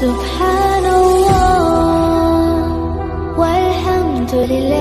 Subhanallah walhamdulillah।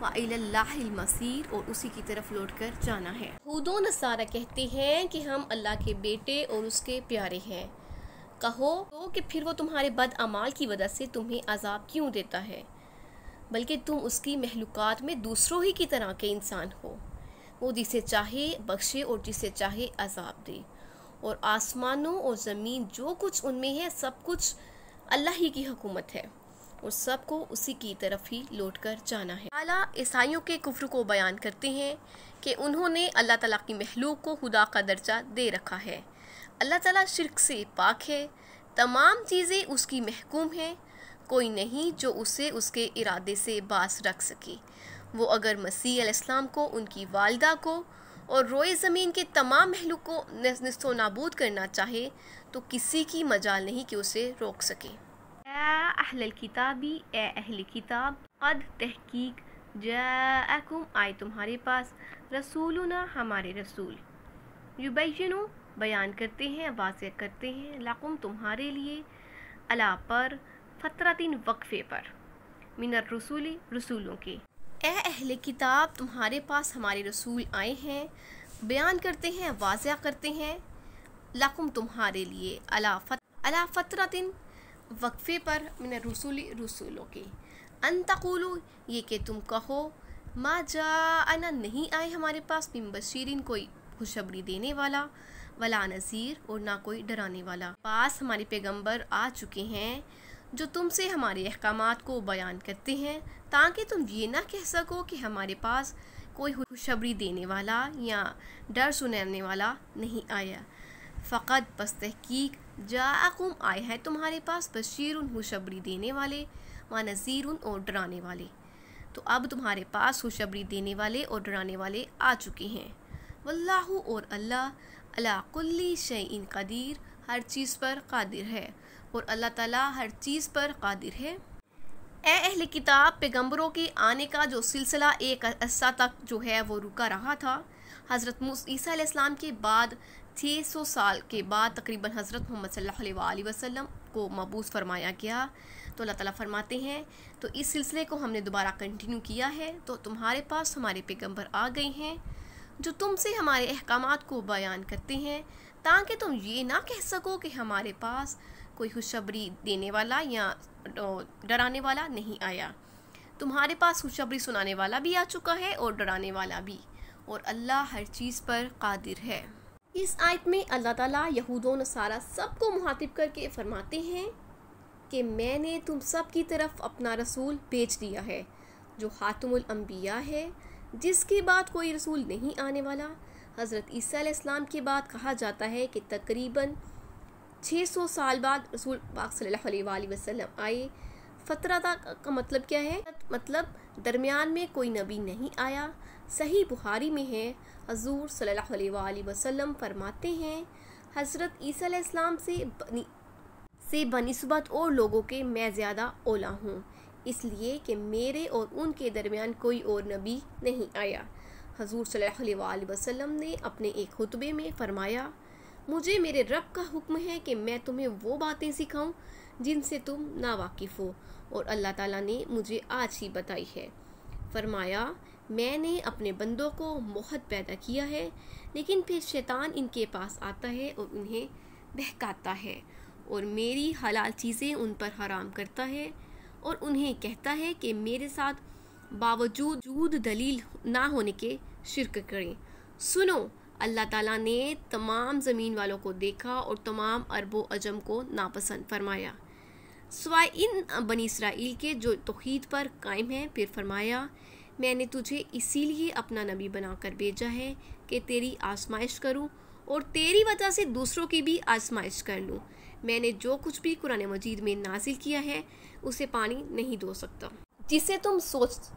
وَإِلَى اللَّهِ الْمَصِيرُ اور اسی کی طرف لوٹ کر جانا ہے۔ یہود و نصارہ کہتے ہیں کہ ہم اللہ کے بیٹے اور اس کے پیارے ہیں۔ کہو تو کہ پھر وہ تمہارے بد اعمال کی وجہ سے تمہیں عذاب کیوں دیتا ہے، بلکہ تم اس کی مخلوقات میں دوسروں ہی کی طرح کے انسان ہو۔ وہ جسے چاہے بخشے اور جسے چاہے عذاب دے، اور آسمانوں اور زمین جو کچھ ان میں ہے سب کچھ اللہ ہی کی حکومت ہے، اور سب کو اسی کی طرف ہی لوٹ کر جانا ہے۔ اعلیٰ عیسائیوں کے کفر کو بیان کرتے ہیں کہ انہوں نے اللہ تعالیٰ کی مخلوق کو خدا کا درجہ دے رکھا ہے۔ اللہ تعالیٰ شرک سے پاک ہے، تمام چیزیں اس کی محکوم ہیں، کوئی نہیں جو اسے اس کے ارادے سے باز رکھ سکے۔ وہ اگر مسیح علیہ السلام کو، ان کی والدہ کو اور روئے زمین کے تمام مخلوق کو نیست و نابود کرنا چاہے تو کسی کی مجال نہیں کہ اسے روک سکے۔ اے اہل الکتابی، اے اہل کتاب، قد تحقیق جاءکم آئے تمہارے پاس رسولنا ہمارے رسول، یبینو بیان کرتے ہیں، واضح کرتے ہیں، لکم تمہارے لیے، علی پر، فترتن وقفے پر، من الرسول رسولوں کے۔ اے اہل کتاب تمہارے پاس ہمارے رسول آئے ہیں، بیان کرتے ہیں، واضح کرتے ہیں، لکم تمہارے لیے، علی فترتن وقفے پر، من الرسول رسولوں کے، ان تقولوا یہ کہ تم کہو، ما جاءنا نہیں آئے ہمارے پاس، من بشیرن کوئی خوشخبری دینے والا، ولا نذیر اور نہ کوئی ڈرانے والا۔ پاس ہمارے پیغمبر آ چکے ہیں جو تم سے ہمارے احکامات کو بیان کرتے ہیں، تاکہ تم یہ نہ کہہ سکو کہ ہمارے پاس کوئی خوشخبری دینے والا یا ڈر سنانے والا نہیں آیا۔ فقط پس تحقیق جاءکم آئے ہیں تمہارے پاس بشیر خوشخبری دینے والے، و نذیر اور ڈرانے والے۔ تو اب تمہارے پاس خوشخبری دینے والے اور ڈرانے والے آ چکے ہیں۔ واللہ اور اللہ علی کل شیء قدیر ہر چیز پر قادر ہے، اور اللہ تعالیٰ ہر چیز پر قادر ہے۔ اے اہل کتاب پیغمبروں کے آنے کا جو سلسلہ ایک عرصہ تک جو ہے وہ رکا رہا تھا، حضرت عیسیٰ علیہ السلام کے بعد 600 سال کے بعد تقریباً حضرت محمد صلی اللہ علیہ وآلہ وسلم کو مبعوث فرمایا گیا۔ تو اللہ تعالیٰ فرماتے ہیں تو اس سلسلے کو ہم نے دوبارہ کنٹینیو کیا ہے، تو تمہارے پاس ہمارے پیغمبر آ گئے ہیں جو تم سے ہمارے احکامات کو بیان کرتے ہیں، تاکہ تم یہ نہ کہہ سکو کہ ہمارے پاس کوئی خوشخبری دینے والا یا ڈرانے والا نہیں آیا۔ تمہارے پاس خوشخبری سنانے والا بھی آ چکا ہے اور ڈرانے والا بھی، اور اللہ ہر چیز پر قادر ہے۔ اس آیت میں اللہ تعالیٰ یہود و نصارہ سب کو مخاطب کر کے فرماتے ہیں کہ میں نے تم سب کی طرف اپنا رسول بھیج دیا ہے جو خاتم الانبیاء ہے، جس کے بعد کوئی رسول نہیں آنے والا۔ حضرت عیسیٰ علیہ السلام کے بعد کہا جاتا ہے کہ تقریباً 600 سال بعد رسول پاک صلی اللہ علیہ وآلہ وسلم آئے۔ فترہ کا مطلب کیا ہے؟ مطلب درمیان میں کوئی نبی نہیں آیا۔ صحیح بخاری میں ہے، حضور صلی اللہ علیہ وآلہ وسلم فرماتے ہیں حضرت عیسیٰ علیہ السلام سے بنسبت اور لوگوں کے میں زیادہ اولا ہوں، اس لیے کہ میرے اور ان کے درمیان کوئی اور نبی نہیں آیا۔ حضور صلی اللہ علیہ وآلہ وسلم نے اپنے ایک خطبے میں فرمایا، مجھے میرے رب کا حکم ہے کہ میں تمہیں وہ باتیں سکھاؤں جن سے تم ناواقف ہو، اور اللہ تعالیٰ نے مجھے آج ہی بتائی ہے۔ فرمایا، میں نے اپنے بندوں کو موحد پیدا کیا ہے، لیکن پھر شیطان ان کے پاس آتا ہے اور انہیں بہکاتا ہے، اور میری حلال چیزیں ان پر حرام کرتا ہے، اور انہیں کہتا ہے کہ میرے ساتھ باوجود دلیل نہ ہونے کے شرک کریں۔ سنو، اللہ تعالیٰ نے تمام زمین والوں کو دیکھا اور تمام عرب و عجم کو ناپسند فرمایا، سوائے ان بنی اسرائیل کے جو توحید پر قائم ہیں۔ پھر فرمایا، میں نے تجھے اسی لیے اپنا نبی بنا کر بھیجا ہے کہ تیری آزمائش کروں اور تیری وجہ سے دوسروں کی بھی آزمائش کر لوں۔ میں نے جو کچھ بھی قرآن مجید میں نازل کیا ہے اسے پانی نہیں دھو سکتا، جسے تم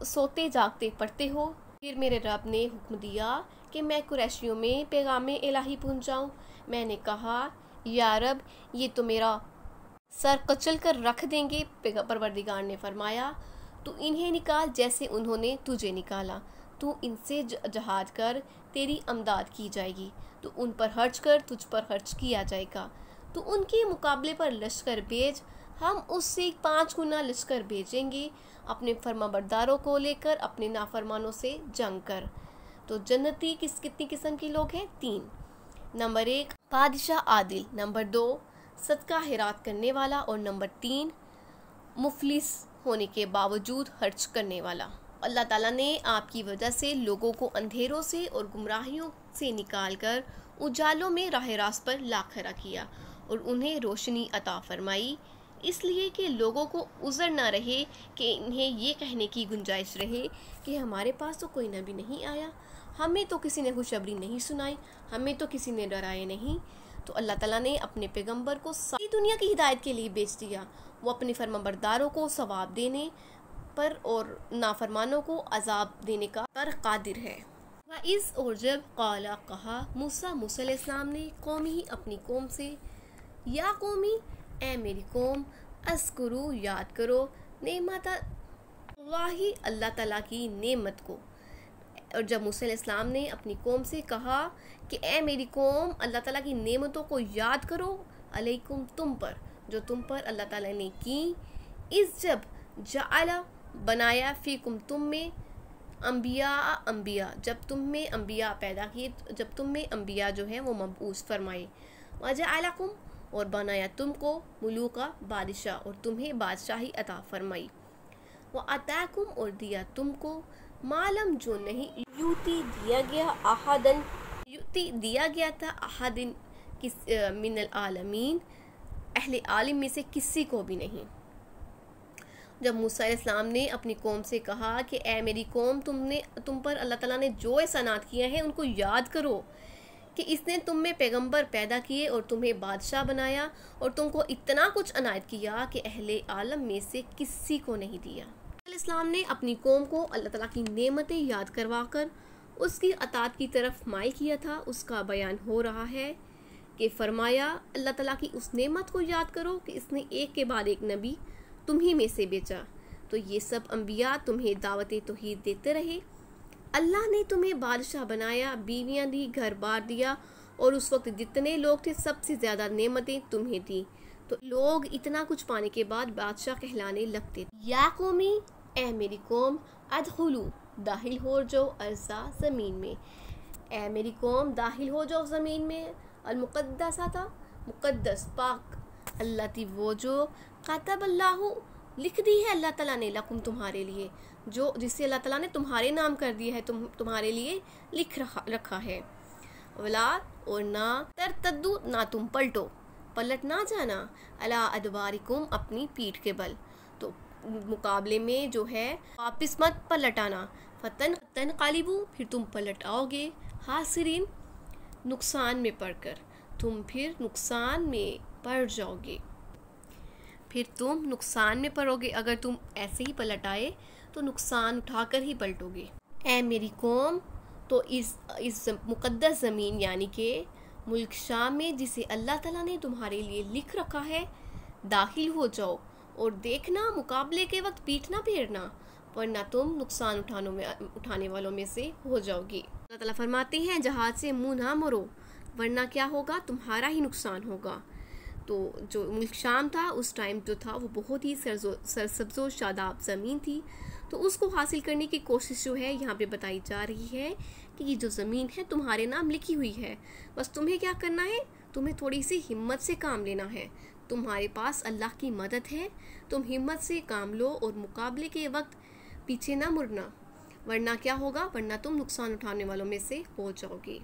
سوتے جاگتے پڑھتے ہو۔ پھر میرے رب نے حکم دیا کہ میں قریشیوں میں پیغام الہی پہنچاؤں۔ میں نے کہا، یا رب، یہ تو میرا سر کچل کر رکھ دیں گے۔ پروردگار نے فرمایا، تو انہیں نکال جیسے انہوں نے تجھے نکالا، تو ان سے جہاد کر، تیری امداد کی جائے گی، تو ان پر خرچ کر، تجھ پر خرچ کیا جائے گا، تو ان کے مقابلے پر لشکر بھیج، ہم اس سے 5 گنا لشکر بھیجیں گے اپنے فرما برداروں کو لے کر اپنے نافرمانوں سے جنگ کر۔ تو جنتی کتنی قسم کے لوگ ہیں؟ 3۔ نمبر 1 بادشاہ عادل، نمبر 2 صدقہ خیرات کرنے والا، اور نمبر 3 مفلس ہونے کے باوجود خرچ کرنے والا۔ اللہ تعالیٰ نے آپ کی وجہ سے لوگوں کو اندھیروں سے اور گمراہیوں سے نکال کر اجالوں میں راہ راست پر لا کھڑا کیا اور انہیں روشنی عطا فرمائی، اس لیے کہ لوگوں کو عذر نہ رہے کہ انہیں یہ کہنے کی گنجائش رہے کہ ہمارے پاس تو کوئی نبی نہیں آیا، ہمیں تو کسی نے خوشخبری نہیں سنائی، ہمیں تو کسی نے ڈرائے نہیں۔ تو اللہ تعالیٰ نے اپنے پیغمبر کو ساری دنیا کی ہدایت کے لیے بھیج دیا۔ وہ اپنے فرما برداروں کو ثواب دینے پر اور نافرمانوں کو عذاب دینے کا پر قادر ہے۔ وَإِذْ اور جب قَالَ کہا موسیٰ علیہ السلام نے قومی اپنی قوم سے، یا قومی اے میری قوم، اذکروا یاد کرو نعمت اللہ اللہ تعالیٰ کی نعمت کو۔ اور جب موسیٰ علیہ السلام نے اپنی قوم سے کہا کہ اے میری قوم اللہ تعالیٰ کی نعمتوں کو یاد کرو، علیکم تم پر، جو تم پر اللہ تعالیٰ نے کی، اس جب جعل بنایا فیکم تم میں انبیاء جب تم میں انبیاء پیدا کیے، جب تم میں انبیاء جو ہیں وہ مبعوث فرمائے، وجعلکم اور بنایا تم کو ملوکا بادشاہ اور تمہیں بادشاہی عطا فرمائی، وَأَتَاكُمْ اور دیا تم کو معلوم جو نہیں یوتی دیا گیا تھا احدن من العالمین اہل عالم میں سے کسی کو بھی نہیں۔ جب موسیٰ علیہ السلام نے اپنی قوم سے کہا کہ اے میری قوم تم پر اللہ تعالیٰ نے جو احسانات کیے ہیں ان کو یاد کرو، کہ اس نے تم میں پیغمبر پیدا کیے اور تمہیں بادشاہ بنایا اور تم کو اتنا کچھ عنایت کیا کہ اہل عالم میں سے کسی کو نہیں دیا۔ علیہ السلام نے اپنی قوم کو اللہ تعالیٰ کی نعمتیں یاد کروا کر اس کی اطاعت کی طرف مائل کیا تھا۔ اس کا بیان ہو رہا ہے کہ فرمایا اللہ تعالیٰ کی اس نعمت کو یاد کرو کہ اس نے ایک کے بعد ایک نبی تمہیں میں سے بیچا، تو یہ سب انبیاء تمہیں دعوت توحید دیتے رہے، اللہ نے تمہیں بادشاہ بنایا، بیویاں دی، گھر بار دیا، اور اس وقت جتنے لوگ تھے سب سے زیادہ نعمتیں تمہیں دی، تو لوگ اتنا کچھ پانے کے بعد بادشاہ کہلانے لگتے۔ یا قومی اے میری قوم، ادخلو داخل ہو جاؤ ارضا زمین میں، اے میری قوم داخل ہو جاؤ زمین میں، المقدسہ تھا مقدس پاک، اللہ تی وہ جو کتب اللہ لکھ دی ہے اللہ تعالیٰ نے، لکم تمہارے لیے، جو جسے اللہ تعالیٰ نے تمہارے نام کر دیا ہے، تمہارے لیے لکھ رکھا ہے، ولا اور نہ ترتدو نہ تم پلٹ نہ جانا، الا ادبارکم اپنی پیٹھ کے بل، تو مقابلے میں جو ہے واپس مت پلٹانا، فتنقلبوا پھر تم پلٹ آؤ گے، خاسرین نقصان میں پڑ کر، تم پھر نقصان میں پڑ جاؤ گے، پھر تم نقصان میں پڑو گے، اگر تم ایسے ہی پلٹ آئے تو نقصان اٹھا کر ہی پلٹو گے۔ اے میری قوم، تو اس مقدس زمین یعنی کہ ملک شام میں جسے اللہ تعالیٰ نے تمہارے لیے لکھ رکھا ہے داخل ہو جاؤ، اور دیکھنا مقابلے کے وقت پیٹھ نہ پھیرنا، ورنہ تم نقصان اٹھانے والوں میں سے ہو جاؤ گی۔ اللہ تعالیٰ فرماتے ہیں جہاد سے منہ نہ مرو، ورنہ کیا ہوگا، تمہارا ہی نقصان ہوگا۔ تو جو ملک شام تھا اس ٹائم جو تھا وہ بہت ہی سرسبز و شاداب زمین تھی، تو اس کو حاصل کرنے کی کوشش جو ہے یہاں پہ بتائی جا رہی ہے کہ یہ جو زمین ہے تمہارے نام لکھی ہوئی ہے، بس تمہیں کیا کرنا ہے، تمہیں تھوڑی سی ہمت سے کام لینا ہے، تمہارے پاس اللہ کی مدد ہے، تم ہمت سے کام لو اور مقابلے کے وقت پیچھے نہ مڑنا، ورنہ کیا ہوگا، ورنہ تم نقصان اٹھانے والوں میں سے ہو جاؤ گے۔